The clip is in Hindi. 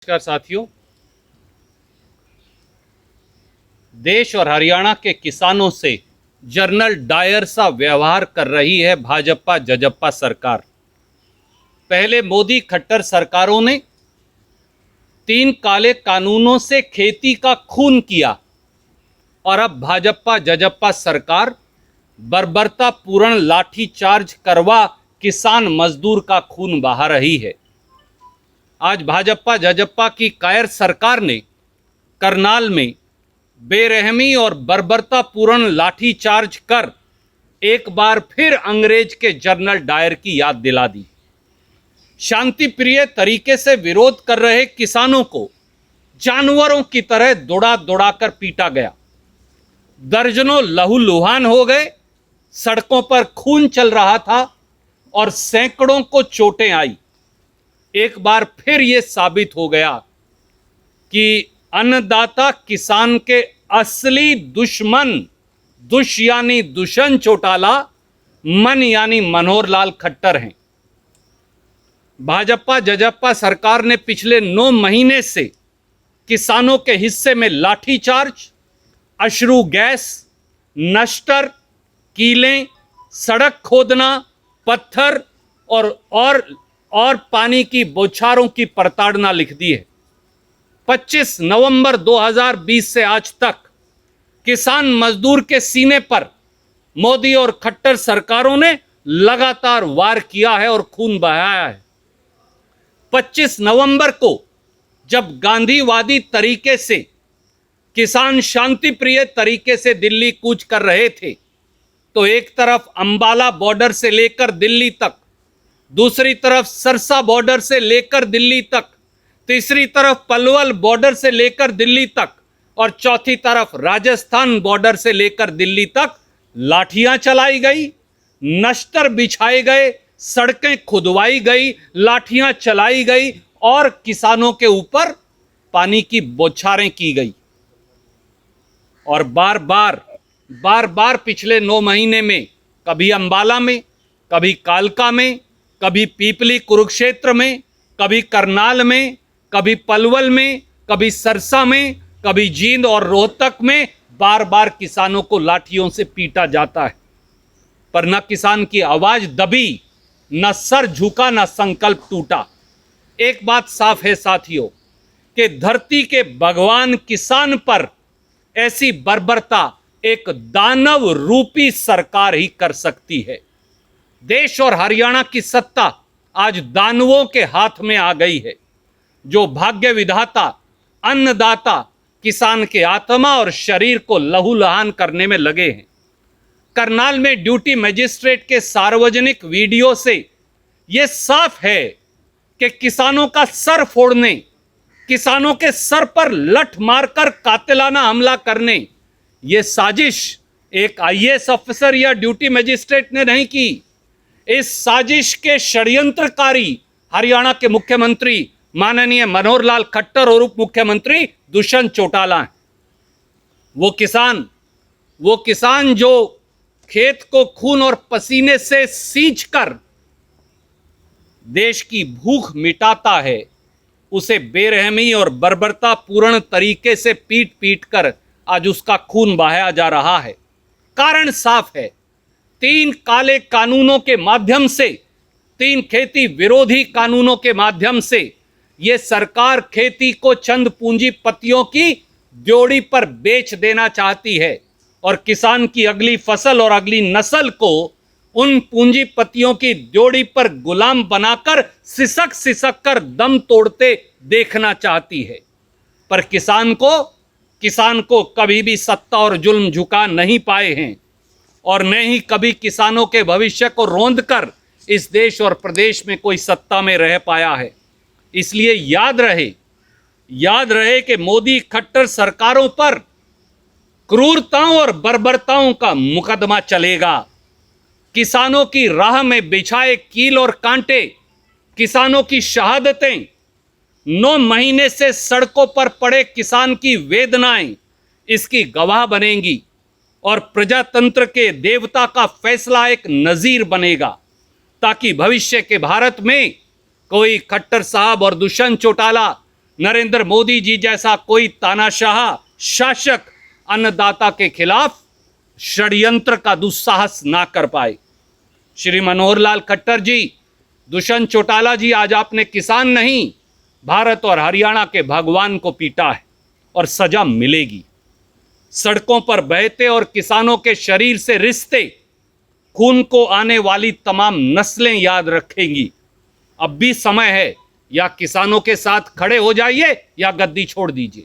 नमस्कार साथियों। देश और हरियाणा के किसानों से जनरल डायर सा व्यवहार कर रही है भाजपा जजप्पा सरकार। पहले मोदी खट्टर सरकारों ने 3 काले कानूनों से खेती का खून किया और अब भाजपा जजप्पा सरकार बर्बरतापूर्ण लाठीचार्ज करवा किसान मजदूर का खून बहा रही है। आज भाजपा जजप्पा की कायर सरकार ने करनाल में बेरहमी और बर्बरतापूर्ण लाठीचार्ज कर एक बार फिर अंग्रेज के जनरल डायर की याद दिला दी। शांति प्रिय तरीके से विरोध कर रहे किसानों को जानवरों की तरह दौड़ा दौड़ा कर पीटा गया। दर्जनों लहूलुहान हो गए, सड़कों पर खून चल रहा था और सैकड़ों को चोटें आई। एक बार फिर यह साबित हो गया कि अन्नदाता किसान के असली दुश्मन यानी दुष्यंत चौटाला, मन यानी मनोहर लाल खट्टर हैं। भाजपा जजप्पा सरकार ने पिछले 9 महीने से किसानों के हिस्से में लाठीचार्ज, अश्रु गैस, नश्तर, कीलें, सड़क खोदना, पत्थर और पानी की बौछारों की प्रताड़ना लिख दी है। 25 नवंबर 2020 से आज तक किसान मजदूर के सीने पर मोदी और खट्टर सरकारों ने लगातार वार किया है और खून बहाया है। 25 नवंबर को जब गांधीवादी तरीके से किसान शांति प्रिय तरीके से दिल्ली कूच कर रहे थे तो एक तरफ अंबाला बॉर्डर से लेकर दिल्ली तक, दूसरी तरफ सरसा बॉर्डर से लेकर दिल्ली तक, तीसरी तरफ पलवल बॉर्डर से लेकर दिल्ली तक और चौथी तरफ राजस्थान बॉर्डर से लेकर दिल्ली तक लाठियां चलाई गई, नश्तर बिछाए गए, सड़कें खुदवाई गई, लाठियां चलाई गई और किसानों के ऊपर पानी की बौछारें की गई। और बार बार पिछले 9 महीने में कभी अंबाला में, कभी कालका में, कभी पीपली कुरुक्षेत्र में, कभी करनाल में, कभी पलवल में, कभी सरसा में, कभी जींद और रोहतक में बार बार किसानों को लाठियों से पीटा जाता है। पर न किसान की आवाज दबी, न सर झुका, न संकल्प टूटा। एक बात साफ है साथियों कि धरती के भगवान किसान पर ऐसी बर्बरता एक दानव रूपी सरकार ही कर सकती है। देश और हरियाणा की सत्ता आज दानवों के हाथ में आ गई है, जो भाग्य विधाता, अन्नदाता, किसान के आत्मा और शरीर को लहूलुहान करने में लगे हैं। करनाल में ड्यूटी मजिस्ट्रेट के सार्वजनिक वीडियो से यह साफ है कि किसानों का सर फोड़ने, किसानों के सर पर लठ मारकर कातिलाना हमला करने, यह साजिश एक आईएएस ऑफिसर या ड्यूटी मजिस्ट्रेट ने नहीं की। इस साजिश के षड्यंत्रकारी हरियाणा के मुख्यमंत्री माननीय मनोहर लाल खट्टर और उप मुख्यमंत्री दुष्यंत चौटाला हैं। वो किसान जो खेत को खून और पसीने से सींचकर देश की भूख मिटाता है, उसे बेरहमी और बर्बरतापूर्ण तरीके से पीट पीट कर आज उसका खून बहाया जा रहा है। कारण साफ है, 3 काले कानूनों के माध्यम से, 3 खेती विरोधी कानूनों के माध्यम से यह सरकार खेती को चंद पूंजीपतियों की ड्योढ़ी पर बेच देना चाहती है और किसान की अगली फसल और अगली नस्ल को उन पूंजीपतियों की ड्योढ़ी पर गुलाम बनाकर सिसक कर दम तोड़ते देखना चाहती है। पर किसान को कभी भी सत्ता और जुल्म झुका नहीं पाए हैं और न ही कभी किसानों के भविष्य को रौंद कर इस देश और प्रदेश में कोई सत्ता में रह पाया है। इसलिए याद रहे कि मोदी खट्टर सरकारों पर क्रूरताओं और बर्बरताओं का मुकदमा चलेगा। किसानों की राह में बिछाए कील और कांटे, किसानों की शहादतें, 9 महीने से सड़कों पर पड़े किसान की वेदनाएं इसकी गवाह बनेंगी और प्रजातंत्र के देवता का फैसला एक नजीर बनेगा, ताकि भविष्य के भारत में कोई खट्टर साहब और दुष्यंत चौटाला नरेंद्र मोदी जी जैसा कोई तानाशाह शासक अन्नदाता के खिलाफ षड्यंत्र का दुस्साहस ना कर पाए। श्री मनोहर लाल खट्टर जी, दुष्यंत चौटाला जी, आज आपने किसान नहीं, भारत और हरियाणा के भगवान को पीटा है और सजा मिलेगी। सड़कों पर बहते और किसानों के शरीर से रिश्ते खून को आने वाली तमाम नस्लें याद रखेंगी। अब भी समय है, या किसानों के साथ खड़े हो जाइए या गद्दी छोड़ दीजिए।